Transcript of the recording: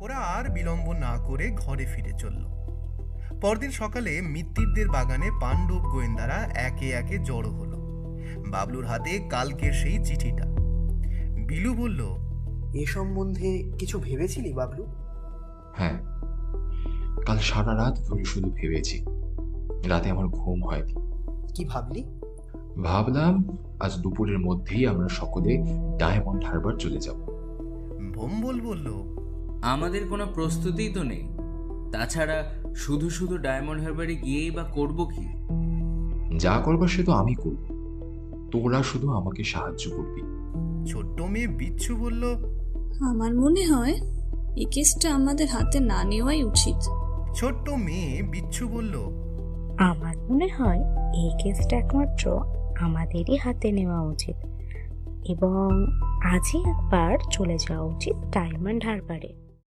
ওরা আর বিলম্ব না করে ঘরে ফিরে চলল। পরদিন সকালে মিত্তিরদের বাগানে পাণ্ডব গোয়েন্দারা একে একে জড়ো হলো। বাবলুর হাতে কালকের সেই চিঠিটা। বিলু বলল, এ সম্বন্ধে কিছু ভেবেছিলি বাবলু? হ্যাঁ, কাল সারা রাত ধরে শুধু ভেবেছি। রাতে আমার ঘুম হয়নি। কি ভাবলি? ভাবলাম আজ দুপুরের মধ্যেই আমরা সকলে ডায়মন্ড হারবার চলে যাব। ভম্বল বলল, আমাদের কোনো প্রস্তুতিই তো নেই। তাছাড়া শুধু শুধু ডায়মন্ড হারবারে গিয়েই বা করব কি? যা করবার সে তো আমি করব, তোরা শুধু আমাকে সাহায্য করবি। ছোট্ট মেয়ে বিচ্ছু বলল, আমার মনে হয় এই কেসটা আমাদের হাতে না নেওয়াই উচিত। ছোট্ট মেয়ে বিচ্ছু বলল, আমার মনে হয় এই কেসটা একমাত্র আমাদেরই হাতে নেওয়া উচিত এবং আজই একবার চলে যাওয়া উচিত ডায়মন্ড হারবারে।